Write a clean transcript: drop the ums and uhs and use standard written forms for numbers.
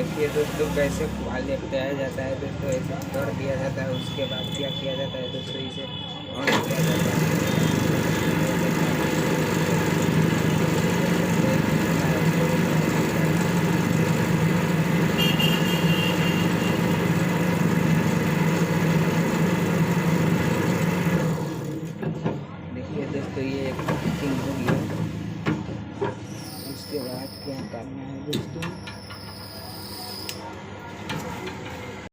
देखिए दोस्तों कैसे पुआल निपटाया जाता है दोस्तों, ऐसे कर दिया जाता है। उसके बाद क्या किया जाता है दोस्तों, इसे ऑन किया जाता है। देखिए दोस्तों ये एक फिटिंग हो गया। उसके बाद क्या करना है दोस्तों,